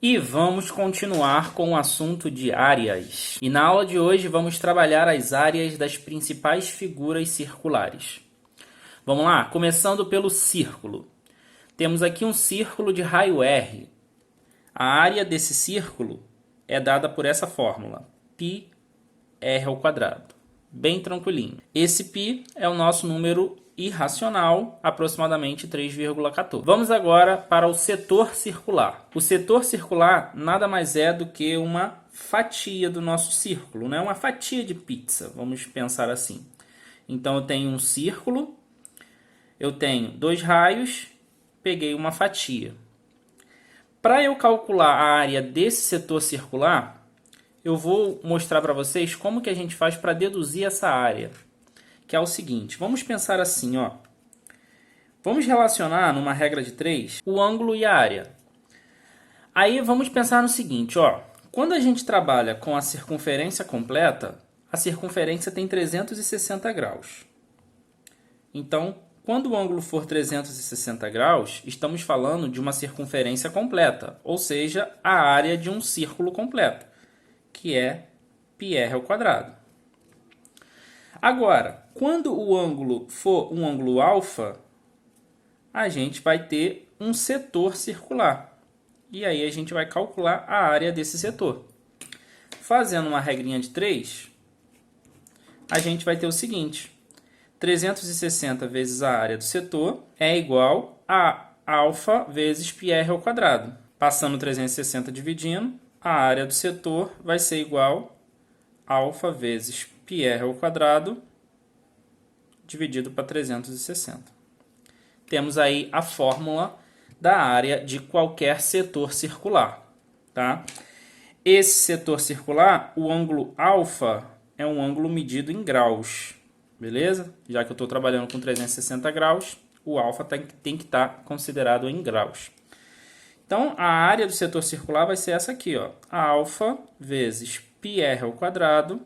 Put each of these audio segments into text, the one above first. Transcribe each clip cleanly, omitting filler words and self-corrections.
E vamos continuar com o assunto de áreas. E na aula de hoje vamos trabalhar as áreas das principais figuras circulares. Vamos lá, começando pelo círculo. Temos aqui um círculo de raio R. A área desse círculo é dada por essa fórmula, πr². Bem tranquilinho. Esse π é o nosso número irracional, aproximadamente 3,14. Vamos agora para o setor circular. O setor circular nada mais é do que uma fatia do nosso círculo, né? Uma fatia de pizza, vamos pensar assim. Então eu tenho um círculo, eu tenho dois raios, peguei uma fatia. Para eu calcular a área desse setor circular, eu vou mostrar para vocês como que a gente faz para deduzir essa área. Que é o seguinte, vamos pensar assim, ó. Vamos relacionar numa regra de 3 o ângulo e a área. Aí vamos pensar no seguinte, ó. Quando a gente trabalha com a circunferência completa, a circunferência tem 360 graus. Então, quando o ângulo for 360 graus, estamos falando de uma circunferência completa, ou seja, a área de um círculo completo, que é πr². Agora, quando o ângulo for um ângulo alfa, a gente vai ter um setor circular. E aí a gente vai calcular a área desse setor. Fazendo uma regrinha de 3, a gente vai ter o seguinte. 360 vezes a área do setor é igual a alfa vezes πr². Passando 360 dividindo, a área do setor vai ser igual a alfa vezes πr² dividido para 360. Temos aí a fórmula da área de qualquer setor circular. Tá? Esse setor circular, o ângulo alfa é um ângulo medido em graus. Beleza? Já que eu estou trabalhando com 360 graus, o alfa tem que estar considerado em graus. Então, a área do setor circular vai ser essa aqui, ó. A alfa vezes πr²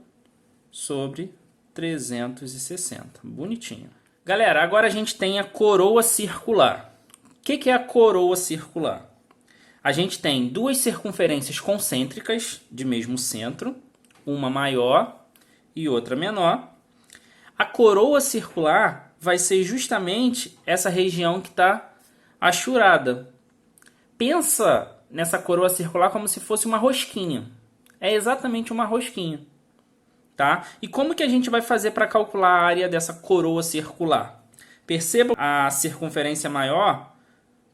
sobre 360. Bonitinho. Galera, agora a gente tem a coroa circular. O que é a coroa circular? A gente tem duas circunferências concêntricas de mesmo centro, uma maior e outra menor. A coroa circular vai ser justamente essa região que está achurada. Pensa nessa coroa circular como se fosse uma rosquinha. É exatamente uma rosquinha. Tá? E como que a gente vai fazer para calcular a área dessa coroa circular? Percebam, a circunferência maior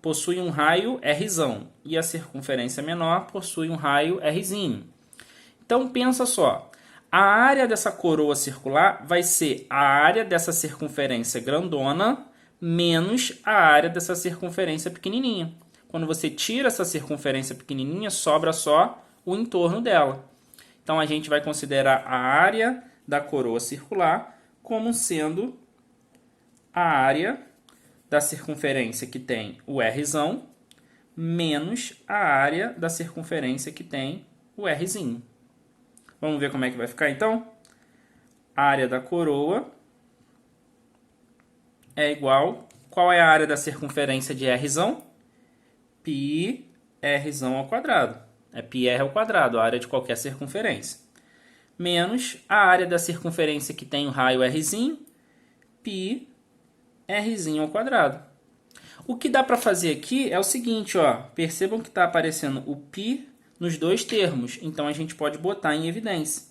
possui um raio Rzão e a circunferência menor possui um raio Rzinho. Então pensa só, a área dessa coroa circular vai ser a área dessa circunferência grandona menos a área dessa circunferência pequenininha. Quando você tira essa circunferência pequenininha, sobra só o entorno dela. Então, a gente vai considerar a área da coroa circular como sendo a área da circunferência que tem o Rzão menos a área da circunferência que tem o Rzinho. Vamos ver como é que vai ficar, então? A área da coroa é igual... Qual é a área da circunferência de Rzão? πr². É πr², a área de qualquer circunferência. Menos a área da circunferência que tem o raio Rzinho, πr². O que dá para fazer aqui é o seguinte, ó. Percebam que está aparecendo o π nos dois termos, então a gente pode botar em evidência.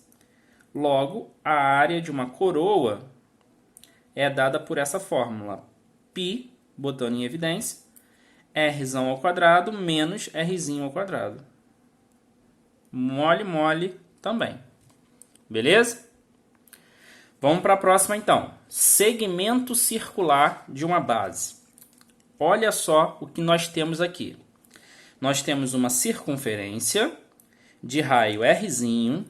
Logo, a área de uma coroa é dada por essa fórmula. π, botando em evidência, r² menos rzinho². Mole, mole também. Beleza? Vamos para a próxima, então. Segmento circular de uma base. Olha só o que nós temos aqui. Nós temos uma circunferência de raio Rzinho.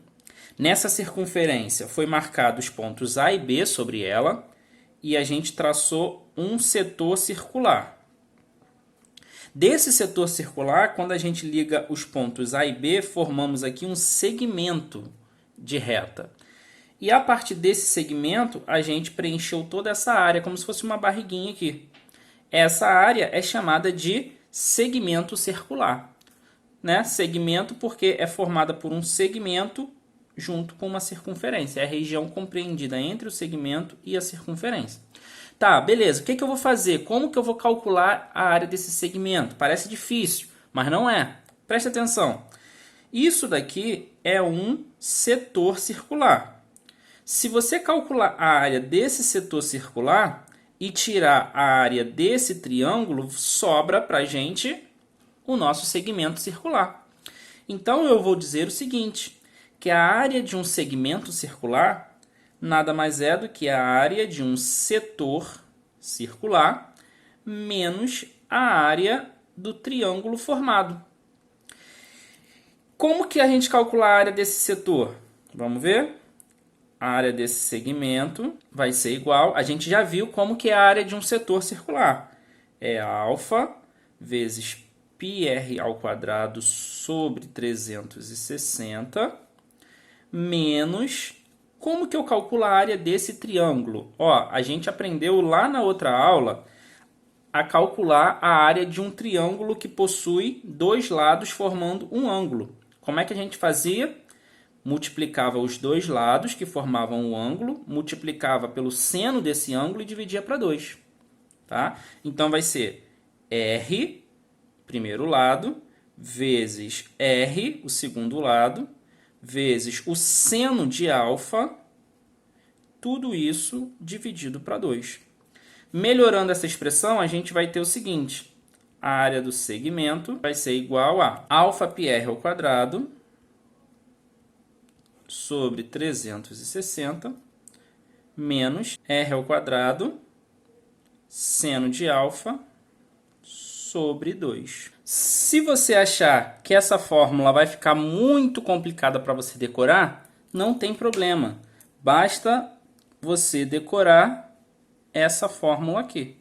Nessa circunferência foi marcado os pontos A e B sobre ela. E a gente traçou um setor circular. Desse setor circular, quando a gente liga os pontos A e B, formamos aqui um segmento de reta. E a partir desse segmento, a gente preencheu toda essa área, como se fosse uma barriguinha aqui. Essa área é chamada de segmento circular. né? Segmento porque é formada por um segmento junto com uma circunferência. É a região compreendida entre o segmento e a circunferência. Tá, beleza. O que eu vou fazer? Como que eu vou calcular a área desse segmento? Parece difícil, mas não é. Preste atenção. Isso daqui é um setor circular. Se você calcular a área desse setor circular e tirar a área desse triângulo, sobra para a gente o nosso segmento circular. Então, eu vou dizer o seguinte, que a área de um segmento circular nada mais é do que a área de um setor circular menos a área do triângulo formado. Como que a gente calcula a área desse setor? Vamos ver? A área desse segmento vai ser igual, a gente já viu como que é a área de um setor circular. É alfa vezes πr ao quadrado sobre 360 menos... Como que eu calculo a área desse triângulo? Ó, a gente aprendeu lá na outra aula a calcular a área de um triângulo que possui dois lados formando um ângulo. Como é que a gente fazia? Multiplicava os dois lados que formavam o ângulo, multiplicava pelo seno desse ângulo e dividia para 2. Tá? Então, vai ser R, primeiro lado, vezes R, o segundo lado, vezes o seno de alfa, tudo isso dividido para 2. Melhorando essa expressão, a gente vai ter o seguinte, a área do segmento vai ser igual a alfa πr ao quadrado sobre 360 menos r ao quadrado seno de alfa sobre 2. Se você achar que essa fórmula vai ficar muito complicada para você decorar, não tem problema. Basta você decorar essa fórmula aqui.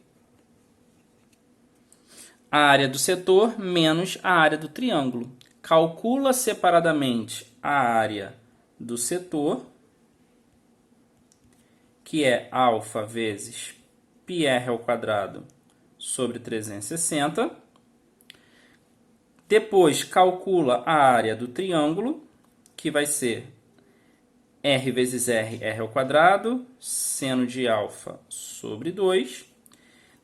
A área do setor menos a área do triângulo. Calcula separadamente a área do setor, que é alfa vezes πr ao quadrado sobre 360. Depois, calcula a área do triângulo, que vai ser r vezes r, r ao quadrado, seno de alfa sobre 2.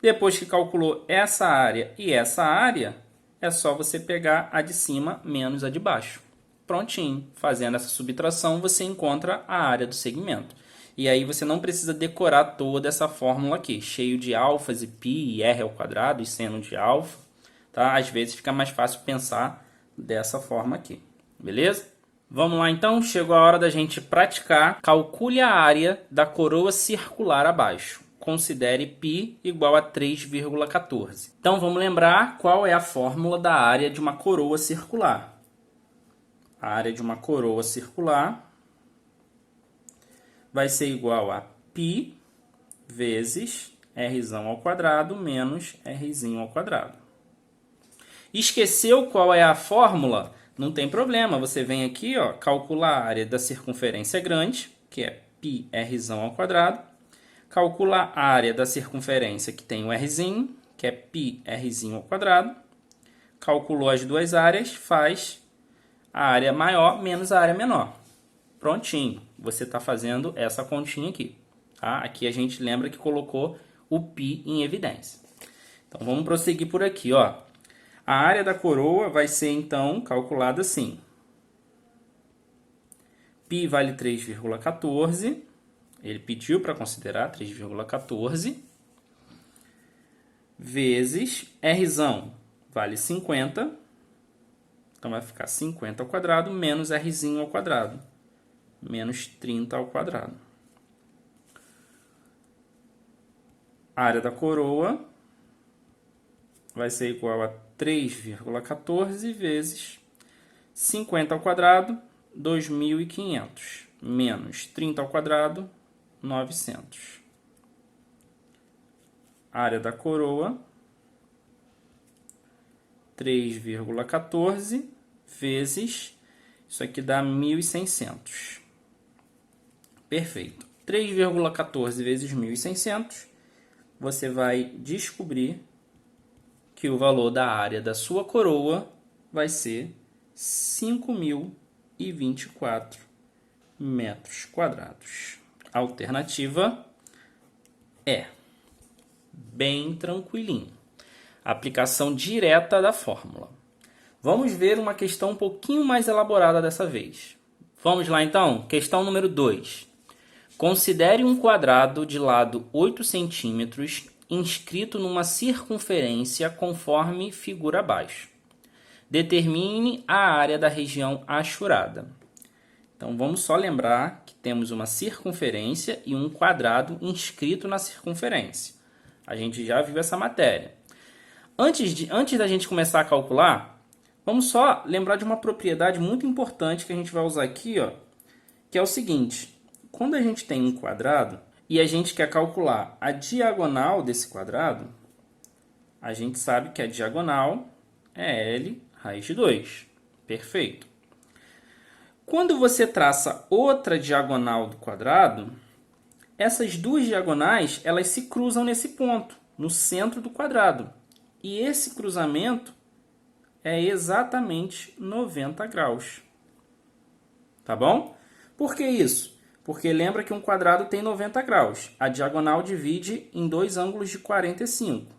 Depois que calculou essa área e essa área, é só você pegar a de cima menos a de baixo. Prontinho. Fazendo essa subtração, você encontra a área do segmento. E aí você não precisa decorar toda essa fórmula aqui, cheio de alfas e π, e r ao quadrado e seno de alfa. Tá? Às vezes fica mais fácil pensar dessa forma aqui. Beleza? Vamos lá então, chegou a hora da gente praticar. Calcule a área da coroa circular abaixo. Considere π igual a 3,14. Então vamos lembrar qual é a fórmula da área de uma coroa circular. A área de uma coroa circular vai ser igual a π vezes r ao quadrado menos r ao quadrado. Esqueceu qual é a fórmula? Não tem problema, você vem aqui, ó, calcula a área da circunferência grande, que é πr ao quadrado, calcula a área da circunferência que tem o r, que é πr ao quadrado, calculou as duas áreas, faz a área maior menos a área menor. Prontinho, você está fazendo essa continha aqui. Tá? Aqui a gente lembra que colocou o π em evidência. Então vamos prosseguir por aqui, ó. A área da coroa vai ser, então, calculada assim. π vale 3,14. Ele pediu para considerar 3,14. Vezes r vale 50. Então, vai ficar 50 ao quadrado menos r ao quadrado. Menos 30 ao quadrado. A área da coroa vai ser igual a 3,14 vezes 50 ao quadrado, 2.500, menos 30 ao quadrado, 900. A área da coroa, 3,14 vezes, isso aqui dá 1.600. Perfeito. 3,14 vezes 1.600, você vai descobrir que o valor da área da sua coroa vai ser 5.024 metros quadrados. Alternativa é bem tranquilinho. Aplicação direta da fórmula. Vamos ver uma questão um pouquinho mais elaborada dessa vez. Vamos lá então? Questão número 2. Considere um quadrado de lado 8 centímetros inscrito numa circunferência conforme figura abaixo. Determine a área da região achurada. Então, vamos só lembrar que temos uma circunferência e um quadrado inscrito na circunferência. A gente já viu essa matéria. Antes da gente começar a calcular, vamos só lembrar de uma propriedade muito importante que a gente vai usar aqui, ó, que é o seguinte. Quando a gente tem um quadrado e a gente quer calcular a diagonal desse quadrado, a gente sabe que a diagonal é L raiz de 2. Perfeito. Quando você traça outra diagonal do quadrado, essas duas diagonais elas se cruzam nesse ponto, no centro do quadrado. E esse cruzamento é exatamente 90 graus. Tá bom? Por que isso? Porque lembra que um quadrado tem 90 graus. A diagonal divide em dois ângulos de 45.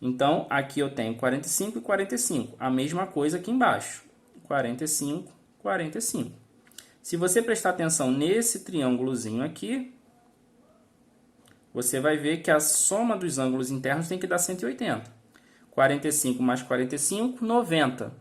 Então, aqui eu tenho 45 e 45. A mesma coisa aqui embaixo. 45, 45. Se você prestar atenção nesse triângulozinho aqui, você vai ver que a soma dos ângulos internos tem que dar 180. 45 mais 45, 90.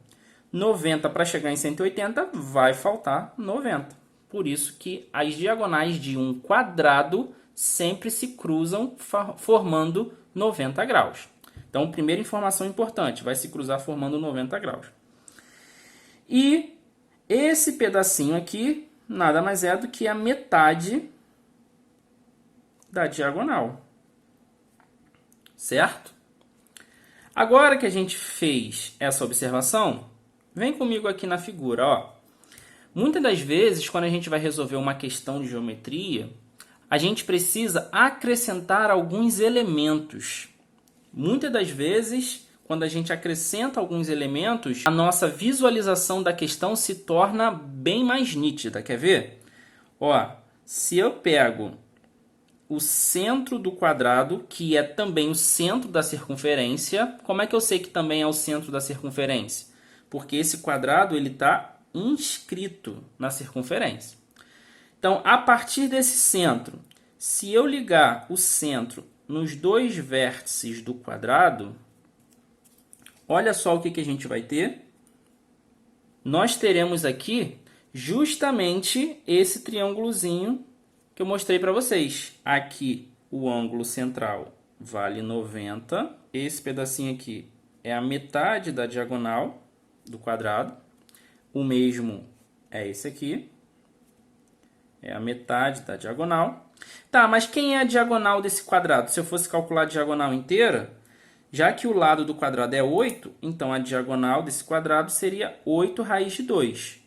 90 para chegar em 180, vai faltar 90. Por isso que as diagonais de um quadrado sempre se cruzam formando 90 graus. Então, primeira informação importante, vai se cruzar formando 90 graus. E esse pedacinho aqui nada mais é do que a metade da diagonal. Certo? Agora que a gente fez essa observação, vem comigo aqui na figura, ó. Muitas das vezes, quando a gente vai resolver uma questão de geometria, a gente precisa acrescentar alguns elementos. Muitas das vezes, quando a gente acrescenta alguns elementos, a nossa visualização da questão se torna bem mais nítida. Quer ver? Ó, se eu pego o centro do quadrado, que é também o centro da circunferência, como é que eu sei que também é o centro da circunferência? Porque esse quadrado está inscrito na circunferência. Então, a partir desse centro, se eu ligar o centro nos dois vértices do quadrado, olha só o que a gente vai ter. Nós teremos aqui justamente esse triângulozinho que eu mostrei para vocês. Aqui o ângulo central vale 90. Esse pedacinho aqui é a metade da diagonal do quadrado. O mesmo é esse aqui. É a metade da diagonal. Tá, mas quem é a diagonal desse quadrado? Se eu fosse calcular a diagonal inteira, já que o lado do quadrado é 8, então a diagonal desse quadrado seria 8 raiz de 2.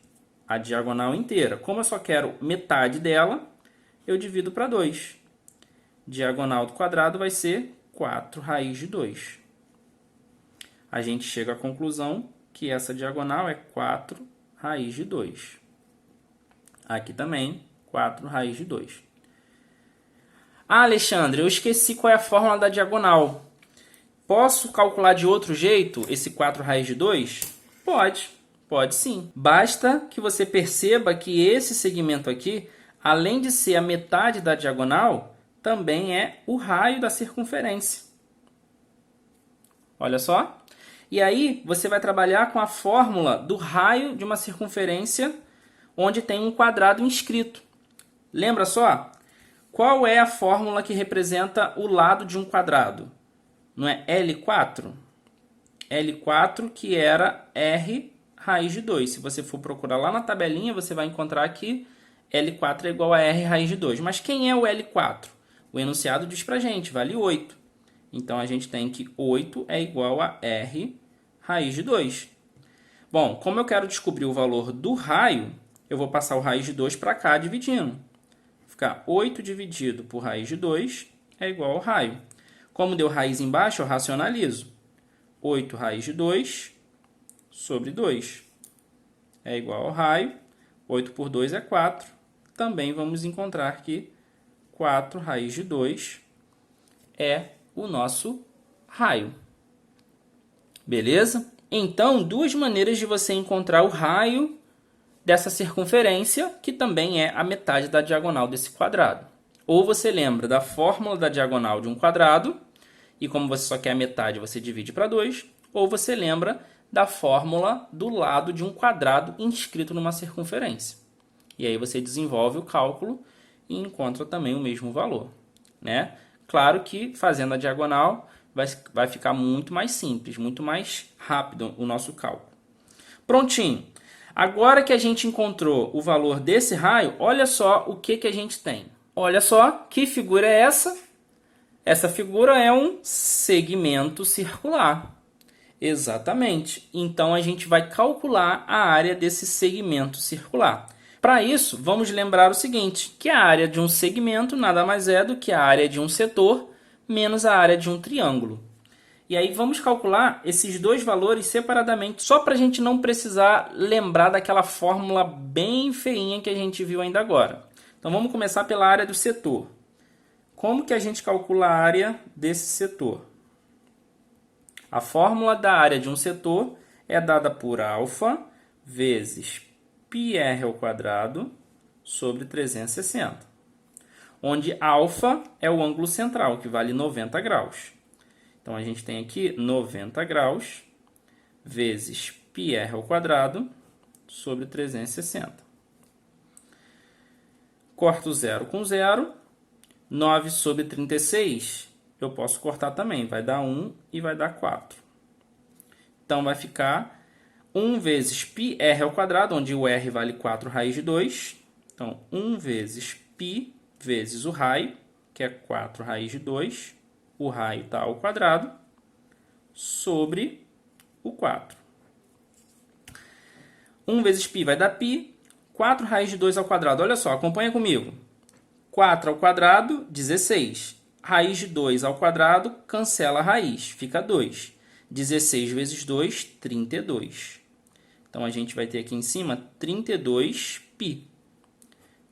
A diagonal inteira. Como eu só quero metade dela, eu divido para 2. Diagonal do quadrado vai ser 4 raiz de 2. A gente chega à conclusão que essa diagonal é 4 raiz de 2. Aqui também, 4 raiz de 2. Ah, Alexandre, eu esqueci qual é a fórmula da diagonal. Posso calcular de outro jeito esse 4 raiz de 2? Pode sim. Basta que você perceba que esse segmento aqui, além de ser a metade da diagonal, também é o raio da circunferência. Olha só. E aí, você vai trabalhar com a fórmula do raio de uma circunferência onde tem um quadrado inscrito. Lembra só? Qual é a fórmula que representa o lado de um quadrado? Não é L4? L4 que era R raiz de 2. Se você for procurar lá na tabelinha, você vai encontrar que L4 é igual a R raiz de 2. Mas quem é o L4? O enunciado diz pra gente, vale 8. Então, a gente tem que 8 é igual a R raiz de 2. Bom, como eu quero descobrir o valor do raio, eu vou passar o raiz de 2 para cá dividindo. Ficar 8 dividido por raiz de 2 é igual ao raio. Como deu raiz embaixo, eu racionalizo. 8 raiz de 2 sobre 2. É igual ao raio. 8 por 2 é 4. Também vamos encontrar que 4 raiz de 2 é o nosso raio. Beleza? Então, duas maneiras de você encontrar o raio dessa circunferência, que também é a metade da diagonal desse quadrado. Ou você lembra da fórmula da diagonal de um quadrado, e como você só quer a metade, você divide para 2, ou você lembra da fórmula do lado de um quadrado inscrito numa circunferência. E aí você desenvolve o cálculo e encontra também o mesmo valor, né? Claro que fazendo a diagonal vai ficar muito mais simples, muito mais rápido o nosso cálculo. Prontinho. Agora que a gente encontrou o valor desse raio, olha só o que a gente tem. Olha só, que figura é essa? Essa figura é um segmento circular. Exatamente. Então, a gente vai calcular a área desse segmento circular. Para isso, vamos lembrar o seguinte, que a área de um segmento nada mais é do que a área de um setor menos a área de um triângulo. E aí vamos calcular esses dois valores separadamente, só para a gente não precisar lembrar daquela fórmula bem feinha que a gente viu ainda agora. Então vamos começar pela área do setor. Como que a gente calcula a área desse setor? A fórmula da área de um setor é dada por alfa vezes πr² sobre 360, onde alfa é o ângulo central, que vale 90 graus. Então, a gente tem aqui 90 graus vezes πr² sobre 360. Corto 0 com 0. 9 sobre 36, eu posso cortar também. Vai dar 1 e vai dar 4. Então, vai ficar 1 vezes πr², onde o r vale 4 raiz de 2. Então, 1 vezes π vezes o raio, que é 4 raiz de 2. O raio está ao quadrado, sobre o 4. 1 vezes π vai dar π. 4 raiz de 2 ao quadrado. Olha só, acompanha comigo. 4 ao quadrado, 16. Raiz de 2 ao quadrado, cancela a raiz, fica 2. 16 vezes 2, 32. Então, a gente vai ter aqui em cima 32π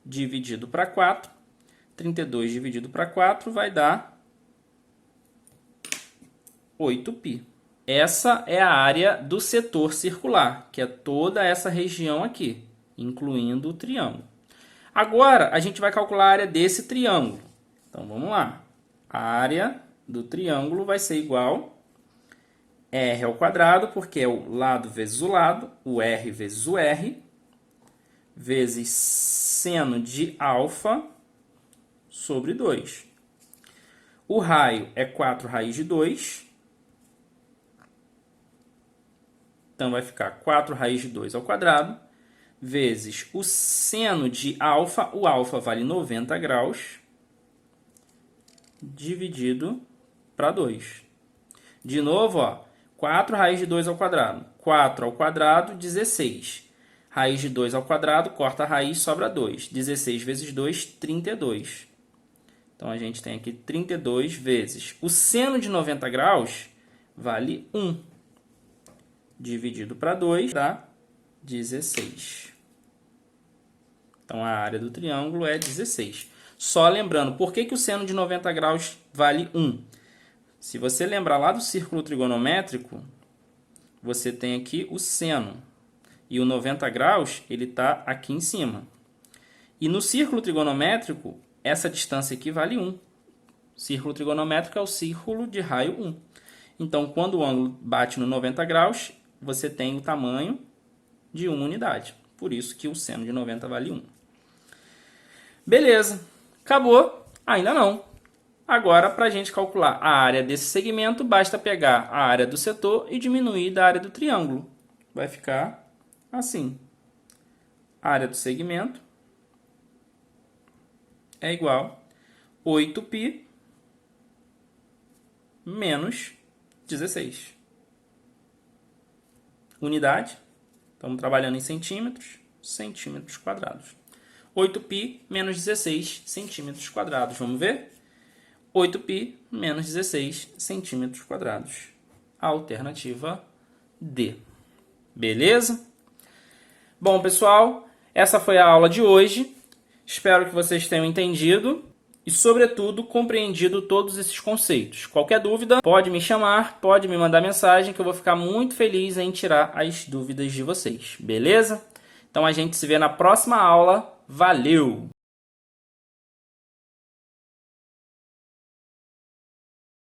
dividido para 4. 32 dividido para 4 vai dar 8π. Essa é a área do setor circular, que é toda essa região aqui, incluindo o triângulo. Agora, a gente vai calcular a área desse triângulo. Então, vamos lá. A área do triângulo vai ser igual a r², porque é o lado vezes o lado, o r vezes o r, vezes seno de alfa sobre 2. O raio é 4 raiz de 2. Então, vai ficar 4 raiz de 2 ao quadrado, vezes o seno de alfa, o alfa vale 90 graus, dividido para 2. De novo, ó, 4 raiz de 2 ao quadrado. 4 ao quadrado, 16. Raiz de 2 ao quadrado, corta a raiz, sobra 2. 16 vezes 2, 32. Então, a gente tem aqui 32 vezes o seno de 90 graus vale 1. Dividido para 2 dá 16. Então, a área do triângulo é 16. Só lembrando, por que o seno de 90 graus vale 1? Se você lembrar lá do círculo trigonométrico, você tem aqui o seno. E o 90 graus, ele está aqui em cima. E no círculo trigonométrico, essa distância aqui vale 1. Círculo trigonométrico é o círculo de raio 1. Então, quando o ângulo bate no 90 graus, você tem o tamanho de 1 unidade. Por isso que o seno de 90 vale 1. Beleza. Acabou? Ainda não. Agora, para a gente calcular a área desse segmento, basta pegar a área do setor e diminuir da área do triângulo. Vai ficar assim. A área do segmento é igual a 8π menos 16. Unidade. Estamos trabalhando em centímetros, centímetros quadrados. 8π menos 16 centímetros quadrados. Vamos ver? 8π menos 16 centímetros quadrados. A alternativa D. Beleza? Bom, pessoal, essa foi a aula de hoje. Espero que vocês tenham entendido e, sobretudo, compreendido todos esses conceitos. Qualquer dúvida, pode me chamar, pode me mandar mensagem, que eu vou ficar muito feliz em tirar as dúvidas de vocês. Beleza? Então, a gente se vê na próxima aula. Valeu!